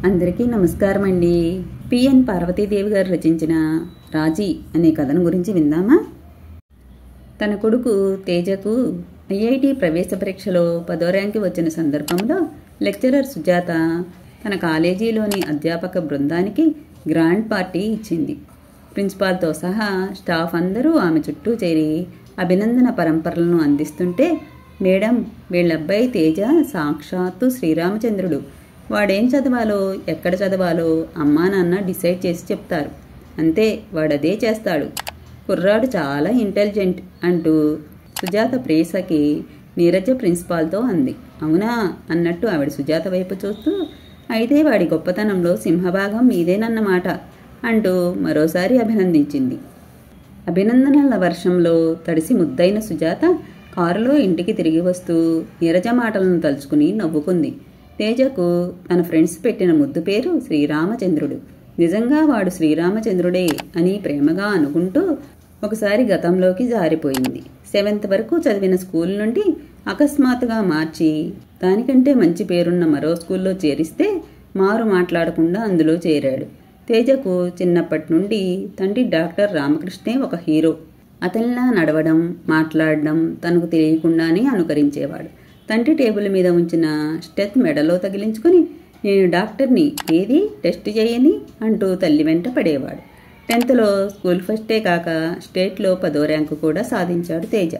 అందరికీ నమస్కారం అండి. పిఎన్ పార్వతీదేవి గారు రచించిన రాజీ అనే కథను గురించి విందామా? తన కొడుకు తేజకు ఐఐటి ప్రవేశ పరీక్షలో 10వ ర్యాంకు వచ్చిన సందర్భంలో లెక్చరర్ సుజాత తన కాలేజీలోని అధ్యాపక బృందానికి గ్రాండ్ పార్టీ ఇచ్చింది. ప్రిన్సిపాల్తో సహా స్టాఫ్ అందరూ ఆమె చుట్టూ చేరి అభినందన పరంపరలను అందిస్తుంటే, మేడం, వీళ్ళబ్బాయి తేజ సాక్షాత్తు శ్రీరామచంద్రుడు. వాడేం చదవాలో ఎక్కడ చదవాలో అమ్మా నాన్న డిసైడ్ చేసి చెప్తారు. అంతే, వాడదే చేస్తాడు. కుర్రాడు చాలా ఇంటెలిజెంట్ అంటూ సుజాత ప్రేసకి నీరజ ప్రిన్సిపాల్తో అంది. అవునా అన్నట్టు ఆవిడ సుజాత వైపు చూస్తూ, అయితే వాడి గొప్పతనంలో సింహభాగం మీదేనన్నమాట అంటూ మరోసారి అభినందించింది. అభినందనల వర్షంలో తడిసి ముద్దైన సుజాత కారులో ఇంటికి తిరిగి వస్తూ నీరజ మాటలను తలుచుకుని నవ్వుకుంది. తేజకు తన ఫ్రెండ్స్ పెట్టిన ముద్దు పేరు శ్రీరామచంద్రుడు. నిజంగా వాడు శ్రీరామచంద్రుడే అని ప్రేమగా అనుకుంటూ ఒకసారి గతంలోకి జారిపోయింది. 7th వరకు చదివిన స్కూల్ నుండి అకస్మాత్తుగా మార్చి దానికంటే మంచి పేరున్న మరో స్కూల్లో చేరిస్తే మారు మాట్లాడకుండా అందులో చేరాడు. తేజకు చిన్నప్పటి నుండి తండ్రి డాక్టర్ రామకృష్ణే ఒక హీరో. అతనిలా నడవడం, మాట్లాడడం తనకు తెలియకుండానే అనుకరించేవాడు. తండ్రి టేబుల్ మీద ఉంచిన స్టెత్ మెడలో తగిలించుకుని, నేను డాక్టర్ని, ఏది టెస్ట్ చేయని అంటూ తల్లి వెంట పడేవాడు. 10thలో స్కూల్ ఫస్టే కాక స్టేట్లో 10వ ర్యాంకు కూడా సాధించాడు తేజ.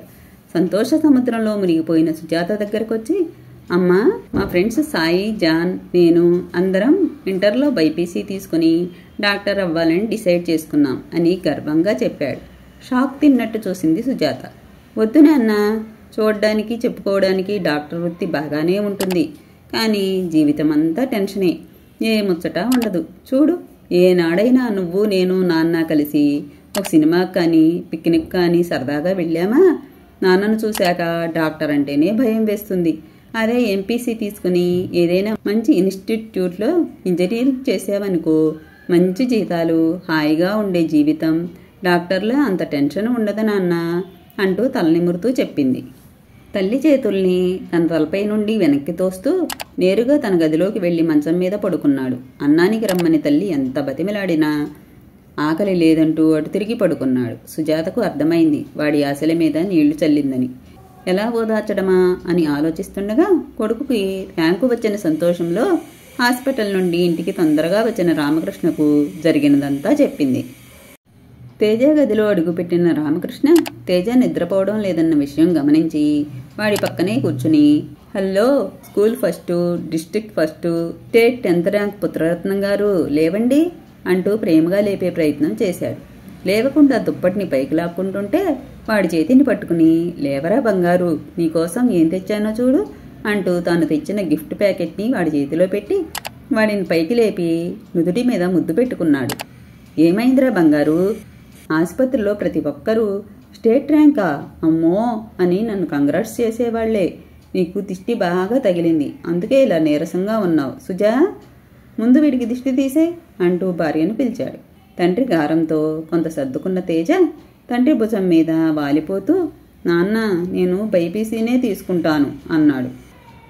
సంతోష సముద్రంలో మునిగిపోయిన సుజాత దగ్గరకు వచ్చి, అమ్మా, మా ఫ్రెండ్స్ సాయి, జాన్, నేను అందరం ఇంటర్లో బైపీసీ తీసుకుని డాక్టర్ అవ్వాలని డిసైడ్ చేసుకున్నాం అని గర్వంగా చెప్పాడు. షాక్ తిన్నట్టు చూసింది సుజాత. వద్దు నాన్న, చూడ్డానికి చెప్పుకోవడానికి డాక్టర్ వృత్తి బాగానే ఉంటుంది, కానీ జీవితం అంతా టెన్షనే, ఏ ముచ్చట ఉండదు. చూడు, ఏనాడైనా నువ్వు నేను నాన్న కలిసి ఒక సినిమాకి కానీ పిక్నిక్ కానీ సరదాగా వెళ్ళామా? నాన్నను చూశాక డాక్టర్ అంటేనే భయం వేస్తుంది. అదే ఎంపీసీ తీసుకుని ఏదైనా మంచి ఇన్స్టిట్యూట్లో ఇంజనీరింగ్ చేసావనుకో, మంచి జీతాలు, హాయిగా ఉండే జీవితం, డాక్టర్లో అంత టెన్షన్ ఉండదు నాన్న అంటూ తలనిమురుతూ చెప్పింది. తల్లి చేతుల్ని తన తలపై నుండి వెనక్కి తోస్తూ నేరుగా తన గదిలోకి వెళ్లి మంచం మీద పడుకున్నాడు. అన్నానికి రమ్మని తల్లి ఎంత బతిమిలాడినా ఆకలి లేదంటూ అటు తిరిగి పడుకున్నాడు. సుజాతకు అర్థమైంది వాడి ఆశల మీద నీళ్లు చల్లిందని. ఎలా ఓదార్చడమా అని ఆలోచిస్తుండగా కొడుకుకి ర్యాంకు వచ్చిన సంతోషంలో హాస్పిటల్ నుండి ఇంటికి తొందరగా వచ్చిన రామకృష్ణకు జరిగినదంతా చెప్పింది. తేజ గదిలో అడుగుపెట్టిన రామకృష్ణ తేజ నిద్రపోవడం లేదన్న విషయం గమనించి వాడి పక్కనే కూర్చుని, hello, school first, district first, state 10th rank పుత్రరత్నం గారు లేవండి అంటూ ప్రేమగా లేపే ప్రయత్నం చేశాడు. లేవకుండా దుప్పటిని పైకి లాక్కుంటుంటే వాడి చేతిని పట్టుకుని, లేవరా బంగారు, నీకోసం ఏం తెచ్చానో చూడు అంటూ తాను తెచ్చిన గిఫ్ట్ ప్యాకెట్ని వాడి చేతిలో పెట్టి వాడిని పైకి లేపి నుదుటి మీద ముద్దు పెట్టుకున్నాడు. ఏమైందిరా బంగారు? ఆసుపత్రిలో ప్రతి ఒక్కరూ స్టేట్ ర్యాంకా, అమ్మో అని నన్ను కంగ్రాట్స్ చేసేవాళ్లే. నీకు దిష్టి బాగా తగిలింది, అందుకే ఇలా నీరసంగా ఉన్నావు. సుజా, ముందు వీడికి దిష్టి తీసే అంటూ భార్యను పిలిచాడు. తండ్రి గారంతో కొంత సర్దుకున్న తేజ తండ్రి భుజం మీద వాలిపోతూ, నాన్న, నేను బైపీసీనే తీసుకుంటాను అన్నాడు.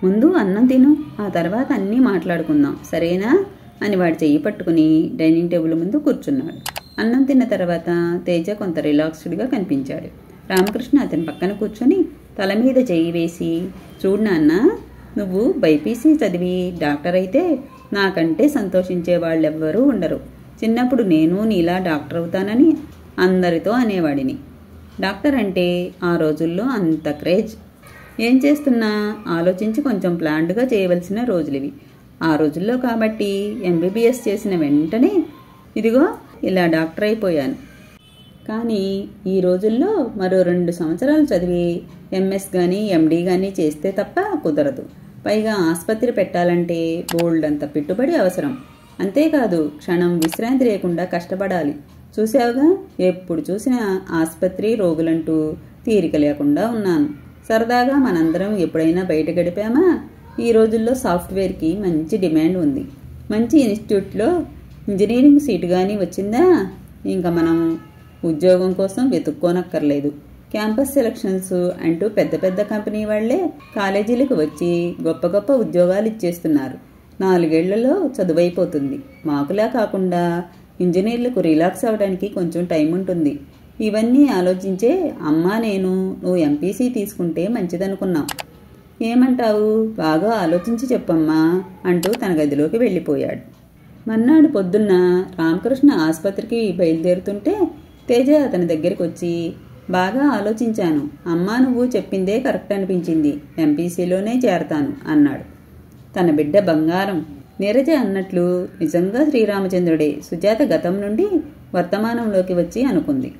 ముందు అన్నం తిను, ఆ తర్వాత అన్నీ మాట్లాడుకుందాం, సరేనా అని వాడి చెయ్యి పట్టుకుని డైనింగ్ టేబుల్ ముందు కూర్చున్నాడు. అన్నం తిన్న తర్వాత తేజ కొంత రిలాక్స్డ్గా కనిపించాడు. రామకృష్ణ అతని పక్కన కూర్చొని తల మీద చెయ్యి వేసి, చూడు నాన్న, నువ్వు బైపీసీ చదివి డాక్టర్ అయితే నాకంటే సంతోషించే వాళ్ళెవ్వరూ ఉండరు. చిన్నప్పుడు నేను నీలా డాక్టర్ అవుతానని అందరితో అనేవాడిని. డాక్టర్ అంటే ఆ రోజుల్లో అంత క్రేజ్. ఏం చేస్తున్నా ఆలోచించి కొంచెం ప్లాన్డ్గా చేయవలసిన రోజులివి. ఆ రోజుల్లో కాబట్టి ఎంబీబీఎస్ చేసిన వెంటనే ఇదిగో ఇలా డాక్టర్ అయిపోయాను. కానీ ఈ రోజుల్లో మరో 2 సంవత్సరాలు చదివి ఎంఎస్ కానీ ఎండీ కానీ చేస్తే తప్ప కుదరదు. పైగా ఆసుపత్రి పెట్టాలంటే బోల్డ్ అంత పెట్టుబడి అవసరం. అంతేకాదు క్షణం విశ్రాంతి లేకుండా కష్టపడాలి. చూసావుగా, ఎప్పుడు చూసినా ఆసుపత్రి, రోగులంటూ తీరిక లేకుండా ఉన్నాను. సరదాగా మనందరం ఎప్పుడైనా బయట గడిపామా? ఈ రోజుల్లో సాఫ్ట్వేర్కి మంచి డిమాండ్ ఉంది. మంచి ఇన్స్టిట్యూట్లో ఇంజనీరింగ్ సీటు కానీ వచ్చిందా, ఇంకా మనం ఉద్యోగం కోసం వెతుక్కోనక్కర్లేదు. క్యాంపస్ సెలక్షన్స్ అంటూ పెద్ద పెద్ద కంపెనీ వాళ్లే కాలేజీలకు వచ్చి గొప్ప గొప్ప ఉద్యోగాలు ఇచ్చేస్తున్నారు. 4 ఏళ్లలో చదువైపోతుంది. మాకులా కాకుండా ఇంజనీర్లకు రిలాక్స్ అవ్వడానికి కొంచెం టైం ఉంటుంది. ఇవన్నీ ఆలోచించే అమ్మా నేను నువ్వు ఎంపీసీ తీసుకుంటే మంచిదనుకున్నాం. ఏమంటావు? బాగా ఆలోచించి చెప్పమ్మా అంటూ తన గదిలోకి వెళ్ళిపోయాడు. మర్నాడు పొద్దున్న రామకృష్ణ ఆసుపత్రికి బయలుదేరుతుంటే తేజ అతని దగ్గరికి వచ్చి, బాగా ఆలోచించాను. అమ్మా నువ్వు చెప్పిందే కరెక్ట్ అనిపించింది. ఎంపీసీలోనే చేరతాను అన్నాడు. తన బిడ్డ బంగారం. నీరజ అన్నట్లు నిజంగా శ్రీరామచంద్రుడే సుజాత గతం నుండి వర్తమానంలోకి వచ్చి అనుకుంది.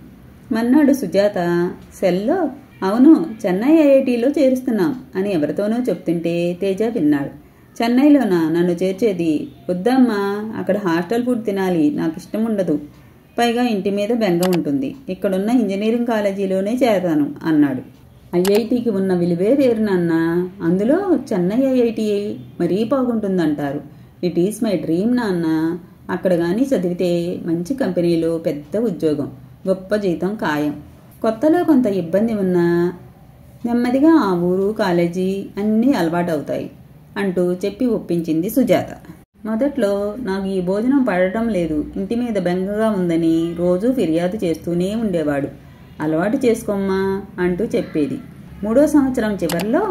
మర్నాడు సుజాత సెల్లో అవును చెన్నై ఐఐటీలో చేరుస్తున్నాం అని ఎవరితోనో చెప్తుంటే తేజ విన్నాడు. చెన్నైలోనా నన్ను చేర్చేది? వద్దమ్మా, అక్కడ హాస్టల్ ఫుడ్ తినాలి, నాకు ఇష్టం ఉండదు. పైగా ఇంటి మీద బెంగ ఉంటుంది. ఇక్కడున్న ఇంజనీరింగ్ కాలేజీలోనే చేరతాను అన్నాడు. ఐఐటికి ఉన్న విలువే వేరు నాన్న. అందులో చెన్నై ఐఐటి మరీ బాగుంటుందంటారు. ఇట్ ఈస్ మై డ్రీమ్ నాన్న. అక్కడ కానీ చదివితే మంచి కంపెనీలో పెద్ద ఉద్యోగం, గొప్ప జీతం ఖాయం. కొత్తలో కొంత ఇబ్బంది ఉన్నా నెమ్మదిగా ఆ ఊరు కాలేజీ అన్నీ అలవాటవుతాయి అంటూ చెప్పి ఒప్పించింది సుజాత. మొదట్లో నాకు ఈ భోజనం పడటం లేదు, ఇంటి మీద బెంగగా ఉందని రోజూ ఫిర్యాదు చేస్తూనే ఉండేవాడు. అలవాటు చేసుకోమ్మా అంటూ చెప్పేది. 3వ సంవత్సరం చివరిలో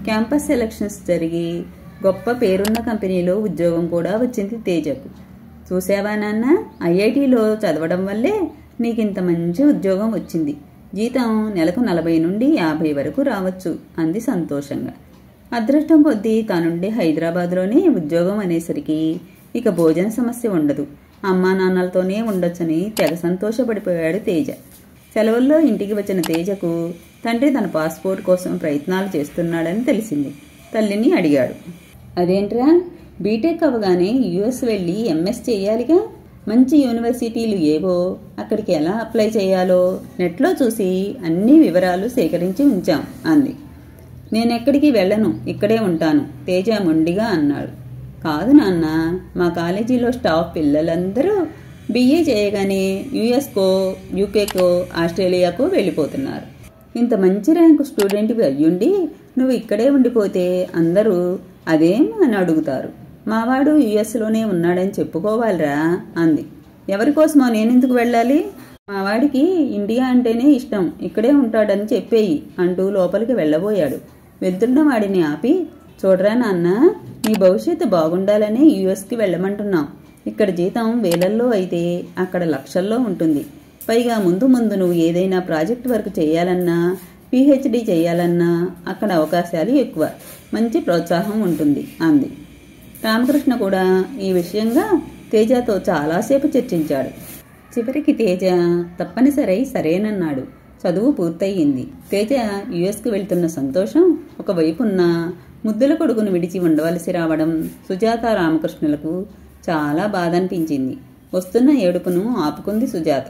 క్యాంపస్ సెలక్షన్స్ జరిగి గొప్ప పేరున్న కంపెనీలో ఉద్యోగం కూడా వచ్చింది తేజకు. చూసావా నాన్న, ఐఐటిలో చదవడం వల్లే నీకింత మంచి ఉద్యోగం వచ్చింది. జీతం నెలకు 40 నుండి 50 వరకు రావచ్చు అంది సంతోషంగా. అదృష్టం కొద్దీ తానుండే హైదరాబాద్లోనే ఉద్యోగం అనేసరికి ఇక భోజన సమస్య ఉండదు, అమ్మా నాన్నలతోనే ఉండొచ్చని తెగ సంతోషపడిపోయాడు తేజ. సెలవుల్లో ఇంటికి వచ్చిన తేజకు తండ్రి తన పాస్పోర్ట్ కోసం ప్రయత్నాలు చేస్తున్నాడని తెలిసింది. తల్లిని అడిగాడు. అదేంట్రా, బీటెక్ అవగానే యుఎస్ వెళ్ళి ఎంఎస్ చేయాలిగా, మంచి యూనివర్సిటీలు ఏవో అక్కడికి ఎలా అప్లై చేయాలో నెట్లో చూసి అన్ని వివరాలు సేకరించి ఉంచాం అంది. నేనెక్కడికి వెళ్ళను, ఇక్కడే ఉంటాను తేజ మొండిగా అన్నాడు. కాదు నాన్న, మా కాలేజీలో స్టాఫ్ పిల్లలందరూ బిఏ చేయగానే యుఎస్కో, యూకేకో, ఆస్ట్రేలియాకో వెళ్ళిపోతున్నారు. ఇంత మంచి ర్యాంకు స్టూడెంట్వి అయ్యుండి నువ్వు ఇక్కడే ఉండిపోతే అందరూ అదేం అని అడుగుతారు. మావాడు యుఎస్లోనే ఉన్నాడని చెప్పుకోవాలిరా అంది. ఎవరికోసమో నేనెందుకు వెళ్ళాలి? మావాడికి ఇండియా అంటేనే ఇష్టం, ఇక్కడే ఉంటాడని చెప్పేయి అంటూ లోపలికి వెళ్ళబోయాడు. వెళ్తున్న వాడిని ఆపి, చూడరా నాన్న, నీ భవిష్యత్తు బాగుండాలనే యుఎస్కి వెళ్ళమంటున్నాం. ఇక్కడ జీతం వేలల్లో అయితే అక్కడ లక్షల్లో ఉంటుంది. పైగా ముందు ముందు నువ్వు ఏదైనా ప్రాజెక్ట్ వర్క్ చేయాలన్నా, పిహెచ్డి చేయాలన్నా అక్కడ అవకాశాలు ఎక్కువ, మంచి ప్రోత్సాహం ఉంటుంది అంది. రామకృష్ణ కూడా ఈ విషయంగా తేజతో చాలాసేపు చర్చించాడు. చివరికి తేజ తప్పనిసరి సరేనన్నాడు. చదువు పూర్తయింది. తేజ యుఎస్కు వెళ్తున్న సంతోషం ఒకవైపున్న ముద్దుల కొడుకును విడిచి ఉండవలసి రావడం సుజాత రామకృష్ణులకు చాలా బాధ అనిపించింది. వస్తున్న ఏడుపును ఆపుకుంది సుజాత.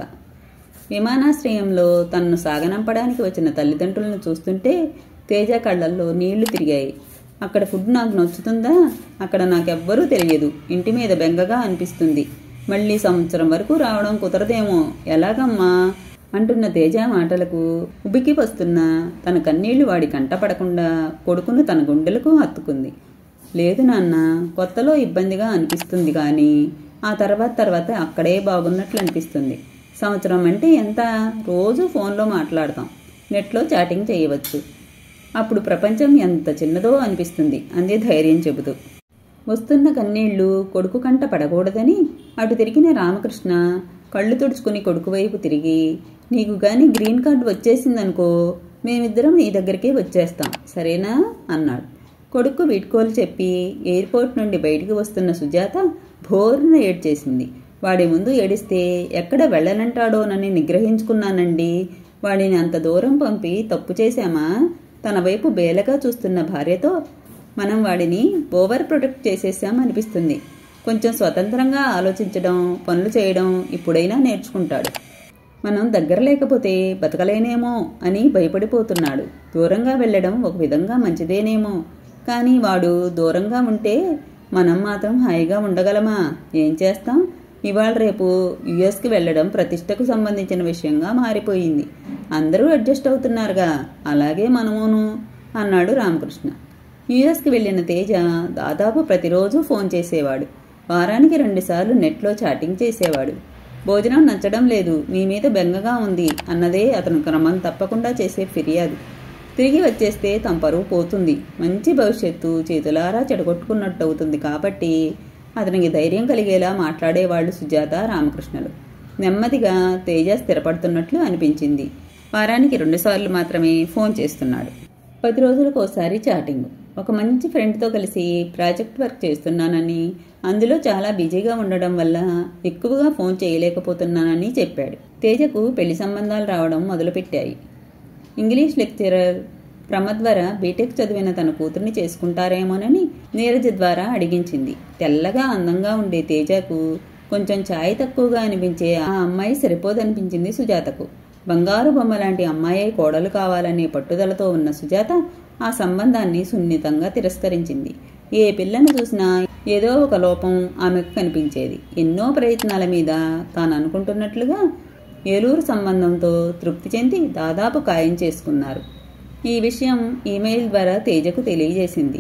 విమానాశ్రయంలో తనను సాగనంపడానికి వచ్చిన తల్లిదండ్రులను చూస్తుంటే తేజ కళ్ళల్లో నీళ్లు తిరిగాయి. అక్కడ ఫుడ్ నాకు నచ్చుతుందా? అక్కడ నాకెవ్వరూ తెలియదు. ఇంటి మీద బెంగగా అనిపిస్తుంది. మళ్ళీ సంవత్సరం వరకు రావడం కుదరదేమో, ఎలాగమ్మా అంటున్న తేజ మాటలకు ఉబికి వస్తున్న తన కన్నీళ్లు వాడి కంటపడకుండా కొడుకును తన గుండెలకు హత్తుకుంది. లేదు నాన్న, కొత్తలో ఇబ్బందిగా అనిపిస్తుంది కానీ ఆ తర్వాత అక్కడే బాగున్నట్లు అనిపిస్తుంది. సంవత్సరం అంటే ఎంత? రోజు ఫోన్లో మాట్లాడతాం, నెట్లో చాటింగ్ చేయవచ్చు. అప్పుడు ప్రపంచం ఎంత చిన్నదో అనిపిస్తుంది అంది ధైర్యం చెబుతూ. వస్తున్న కన్నీళ్లు కొడుకు కంట పడకూడదని అటు తిరిగిన రామకృష్ణ కళ్ళు తుడుచుకుని కొడుకు వైపు తిరిగి, నీకు గాని గ్రీన్ కార్డు వచ్చేసిందనుకో, మేమిద్దరం నీ దగ్గరికే వచ్చేస్తాం, సరేనా అన్నాడు. కొడుకు వీడ్కోలు చెప్పి ఎయిర్పోర్ట్ నుండి బయటికి వస్తున్న సుజాత భోరున ఏడ్చేసింది. వాడి ముందు ఏడిస్తే ఎక్కడ వెళ్ళనంటాడోనని నిగ్రహించుకున్నానండి. వాడిని అంత దూరం పంపి తప్పు చేశామా? తన వైపు బేలగా చూస్తున్న భార్యతో మనం వాడిని ఓవర్ ప్రొటెక్ట్ చేసేసామనిపిస్తుంది. కొంచెం స్వతంత్రంగా ఆలోచించడం, పనులు చేయడం ఇప్పుడైనా నేర్చుకుంటాడు. మనం దగ్గర లేకపోతే బతకలేనేమో అని భయపడిపోతున్నాడు. దూరంగా వెళ్ళడం ఒక విధంగా మంచిదేనేమో, కానీ వాడు దూరంగా ఉంటే మనం మాత్రం హాయిగా ఉండగలమా? ఏం చేస్తాం? ఇవాళ రేపు యుఎస్కి వెళ్ళడం ప్రతిష్టకు సంబంధించిన విషయంగా మారిపోయింది. అందరూ అడ్జస్ట్ అవుతున్నారుగా, అలాగే మనమును అన్నాడు రామకృష్ణ. యుఎస్కి వెళ్ళిన తేజ దాదాపు ప్రతిరోజు ఫోన్ చేసేవాడు. వారానికి 2 సార్లు నెట్లో చాటింగ్ చేసేవాడు. భోజనం నచ్చడం లేదు, మీ మీద బెంగగా ఉంది అన్నదే అతను క్రమం తప్పకుండా చేసే ఫిర్యాదు. తిరిగి వచ్చేస్తే తమ పరువు పోతుంది, మంచి భవిష్యత్తు చేతులారా చెడగొట్టుకున్నట్టు అవుతుంది కాబట్టి అతనికి ధైర్యం కలిగేలా మాట్లాడేవాళ్లు సుజాత, రామకృష్ణలు. నెమ్మదిగా తేజ స్థిరపడుతున్నట్లు అనిపించింది. వారానికి 2 సార్లు మాత్రమే ఫోన్ చేస్తున్నాడు. 10 రోజులకు ఒకసారి చాటింగ్. ఒక మంచి ఫ్రెండ్తో కలిసి ప్రాజెక్ట్ వర్క్ చేస్తున్నానని, అందులో చాలా బిజీగా ఉండడం వల్ల ఎక్కువగా ఫోన్ చేయలేకపోతున్నానని చెప్పాడు. తేజకు పెళ్లి సంబంధాలు రావడం మొదలుపెట్టాయి. ఇంగ్లీష్ లెక్చరర్ ప్రమద్ ద్వారా బీటెక్ చదివిన తన కూతుర్ని చేసుకుంటారేమోనని నీరజ ద్వారా అడిగించింది. తెల్లగా అందంగా ఉండే తేజకు కొంచెం ఛాయ్ తక్కువగా అనిపించే ఆ అమ్మాయి సరిపోదనిపించింది సుజాతకు. బంగారు బొమ్మ లాంటి అమ్మాయి కోడలు కావాలనే పట్టుదలతో ఉన్న సుజాత ఆ సంబంధాన్ని సున్నితంగా తిరస్కరించింది. ఏ పిల్లను చూసినా ఏదో ఒక లోపం ఆమెకు కనిపించేది. ఎన్నో ప్రయత్నాల మీద తాను అనుకుంటున్నట్లుగా ఏలూరు సంబంధంతో తృప్తి చెంది దాదాపు ఖాయం చేసుకున్నారు. ఈ విషయం ఈమెయిల్ ద్వారా తేజకు తెలియజేసింది.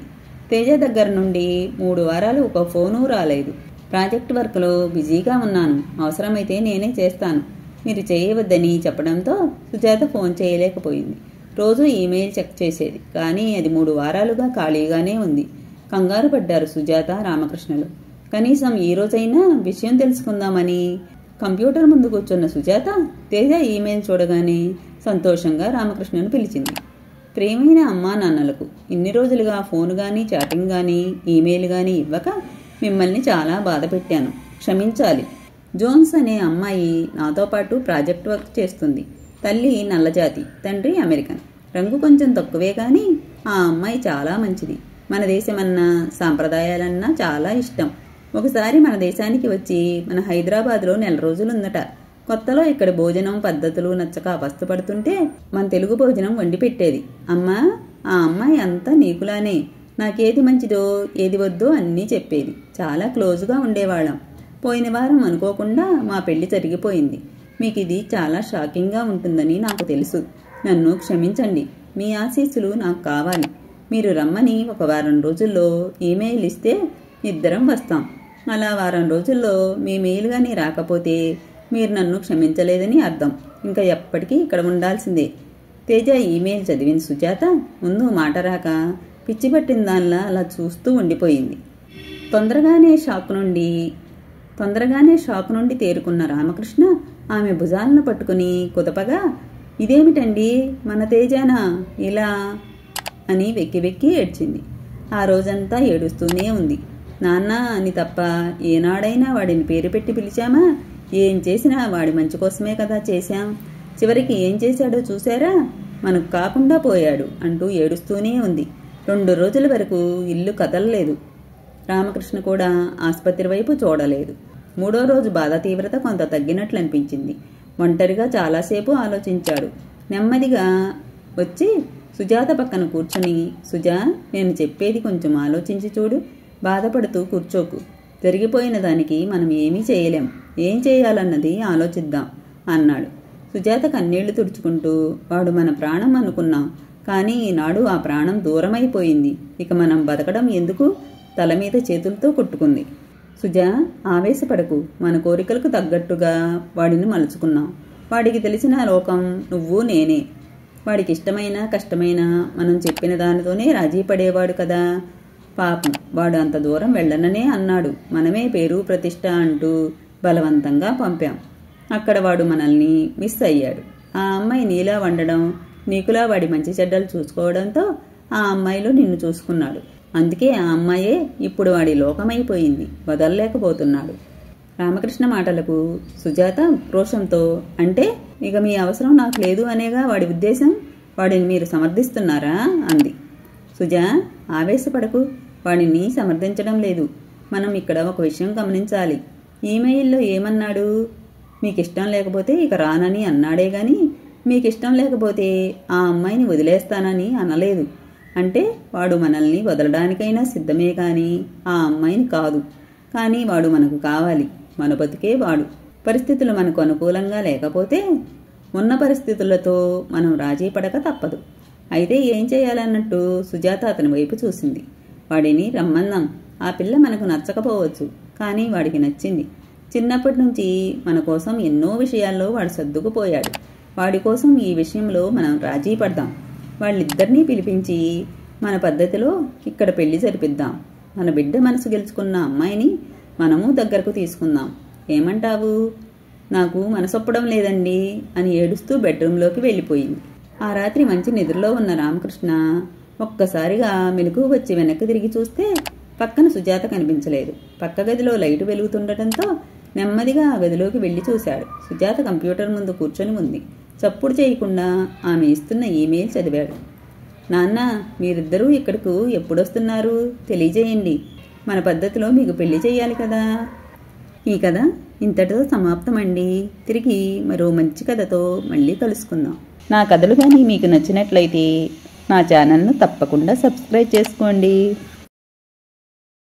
తేజ దగ్గర నుండి 3 వారాలు ఒక ఫోను రాలేదు. ప్రాజెక్ట్ వర్క్లో బిజీగా ఉన్నాను, అవసరమైతే నేనే చేస్తాను, మీరు చేయవద్దని చెప్పడంతో సుజాత ఫోన్ చేయలేకపోయింది. రోజు ఈమెయిల్ చెక్ చేసేది, కానీ అది 3 వారాలుగా ఖాళీగానే ఉంది. కంగారు పడ్డారు సుజాత, రామకృష్ణలు. కనీసం ఈ రోజైనా విషయం తెలుసుకుందామని కంప్యూటర్ ముందు కూర్చున్న సుజాత తేజ ఈమెయిల్ చూడగానే సంతోషంగా రామకృష్ణను పిలిచింది. ప్రియమైన అమ్మా నాన్నలకు, ఇన్ని రోజులుగా ఫోన్ కానీ చాటింగ్ కానీ ఈమెయిల్ కానీ ఇవ్వక మిమ్మల్ని చాలా బాధ పెట్టాను, క్షమించాలి. జోన్స్ అనే అమ్మాయి నాతో పాటు ప్రాజెక్ట్ వర్క్ చేస్తుంది. తల్లి నల్లజాతి, తండ్రి అమెరికన్. రంగు కొంచెం తక్కువే కానీ ఆ అమ్మాయి చాలా మంచిది. మన దేశమన్నా సాంప్రదాయాలన్నా చాలా ఇష్టం. ఒకసారి మన దేశానికి వచ్చి మన హైదరాబాద్లో 4 రోజులుందట. కొత్తలో ఇక్కడ భోజనం పద్ధతులు నచ్చక అవస్థపడుతుంటే మన తెలుగు భోజనం వండి పెట్టేది. అమ్మా, ఆ అమ్మాయి అంతా నీకులానే. నాకేది మంచిదో ఏది వద్దో అన్నీ చెప్పేది. చాలా క్లోజ్గా ఉండేవాళ్ళం. పోయిన వారం అనుకోకుండా మా పెళ్లి జరిగిపోయింది. మీకు ఇది చాలా షాకింగ్గా ఉంటుందని నాకు తెలుసు. నన్ను క్షమించండి. మీ ఆశీస్సులు నాకు కావాలి. మీరు రమ్మని ఒక వారం రోజుల్లో ఈమెయిల్ ఇస్తే ఇద్దరం వస్తాం. అలా వారం రోజుల్లో మీ మెయిల్ కానీ రాకపోతే మీరు నన్ను క్షమించలేదని అర్థం. ఇంకా ఎప్పటికీ ఇక్కడ ఉండాల్సిందే. తేజ ఈమెయిల్ చదివిన సుజాత ముందు మాట రాక పిచ్చి పట్టిన దానిలా అలా చూస్తూ ఉండిపోయింది. తొందరగానే షాక్ నుండి తేరుకున్న రామకృష్ణ ఆమె భుజాలను పట్టుకుని కుదపగా, ఇదేమిటండి, మన తేజానా ఇలా అని వెక్కి వెక్కి ఏడ్చింది. ఆ రోజంతా ఏడుస్తూనే ఉంది. నాన్న అని తప్ప ఏనాడైనా వాడిని పేరు పెట్టి పిలిచామా? ఏం చేసినా వాడి మంచి కోసమే కదా చేశాం. చివరికి ఏం చేశాడో చూశారా? మనకు కాకుండా పోయాడు అంటూ ఏడుస్తూనే ఉంది. 2 రోజుల వరకు ఇల్లు కదలలేదు. రామకృష్ణ కూడా ఆసుపత్రి వైపు చూడలేదు. 3వ రోజు బాధ తీవ్రత కొంత తగ్గినట్లు అనిపించింది. ఒంటరిగా చాలాసేపు ఆలోచించాడు. నెమ్మదిగా వచ్చి సుజాత పక్కన కూర్చుని, సుజా, నేను చెప్పేది కొంచెం ఆలోచించి చూడు. బాధపడుతూ కూర్చోకు. జరిగిపోయిన దానికి మనం ఏమీ చేయలేం. ఏం చేయాలన్నది ఆలోచిద్దాం అన్నాడు. సుజాత కన్నీళ్లు తుడుచుకుంటూ, వాడు మన ప్రాణం అనుకున్నాం, కానీ ఈనాడు ఆ ప్రాణం దూరమైపోయింది. ఇక మనం బతకడం ఎందుకు? తల మీద చేతులతో కొట్టుకుంది. సుజా, ఆవేశపడకు. మన కోరికలకు తగ్గట్టుగా వాడిని మలుచుకున్నాం. వాడికి తెలిసిన లోకం నువ్వు నేనే. వాడికి ఇష్టమైనా కష్టమైనా మనం చెప్పిన దానితోనే రాజీ పడేవాడు కదా. పాపం, వాడు అంత దూరం వెళ్ళననే అన్నాడు. మనమే పేరు ప్రతిష్ట అంటూ బలవంతంగా పంపాం. అక్కడ వాడు మనల్ని మిస్ అయ్యాడు. ఆ అమ్మాయి నీలా వండడం, నీకులా వాడి మంచి చెడ్డలు చూసుకోవడంతో ఆ అమ్మాయిలో నిన్ను చూసుకున్నాడు. అందుకే ఆ అమ్మాయే ఇప్పుడు వాడి లోకమైపోయింది. వదలలేకపోతున్నాడు. రామకృష్ణ మాటలకు సుజాత రోషంతో, అంటే ఇక మీ అవసరం నాకు లేదు అనేగా వాడి ఉద్దేశం? వాడిని మీరు సమర్థిస్తున్నారా అంది. సుజా, ఆవేశపడకు. వాడిని సమర్థించడం లేదు. మనం ఇక్కడ ఒక విషయం గమనించాలి. ఈమెయిల్లో ఏమన్నాడు? మీకిష్టం లేకపోతే ఇక రానని అన్నాడే గాని మీకిష్టం లేకపోతే ఆ అమ్మాయిని వదిలేస్తానని అనలేదు. అంటే వాడు మనల్ని వదలడానికైనా సిద్ధమే కానీ ఆ అమ్మాయిని కాదు. కానీ వాడు మనకు కావాలి. మన బతుకే వాడు. పరిస్థితులు మనకు అనుకూలంగా లేకపోతే ఉన్న పరిస్థితులతో మనం రాజీ పడక తప్పదు. అయితే ఏం చేయాలన్నట్టు సుజాత అతని వైపు చూసింది. వాడిని రమ్మందాం. ఆ పిల్ల మనకు నచ్చకపోవచ్చు, కానీ వాడికి నచ్చింది. చిన్నప్పటి నుంచి మన కోసం ఎన్నో విషయాల్లో వాడు సర్దుకుపోయాడు. వాడి కోసం ఈ విషయంలో మనం రాజీ పడదాం. వాళ్ళిద్దరినీ పిలిపించి మన పద్ధతిలో ఇక్కడ పెళ్లి జరిపిద్దాం. మన బిడ్డ మనసు గెలుచుకున్న అమ్మాయిని మనము దగ్గరకు తీసుకుందాం. ఏమంటావు? నాకు మనసొప్పడం లేదండి అని ఏడుస్తూ బెడ్రూంలోకి వెళ్ళిపోయింది. ఆ రాత్రి మంచి నిద్రలో ఉన్న రామకృష్ణ ఒక్కసారిగా మెలకువ వచ్చి వెనక్కి తిరిగి చూస్తే పక్కన సుజాత కనిపించలేదు. పక్క గదిలో లైటు వెలుగుతుండటంతో నెమ్మదిగా ఆ గదిలోకి వెళ్లి చూశాడు. సుజాత కంప్యూటర్ ముందు కూర్చొని ఉంది. చప్పుడు చేయకుండా ఆమె ఇస్తున్న ఈమెయిల్ చదివాడు. నాన్న, మీరిద్దరూ ఇక్కడకు ఎప్పుడొస్తున్నారు? తెలియజేయండి. మన పద్ధతిలో మీకు పెళ్లి చేయాలి కదా. ఈ కథ ఇంతటితో సమాప్తమండి. తిరిగి మరో మంచి కథతో మళ్ళీ కలుసుకుందాం. నా కథలు కానీ మీకు నచ్చినట్లయితే నా ఛానల్ను తప్పకుండా సబ్స్క్రైబ్ చేసుకోండి.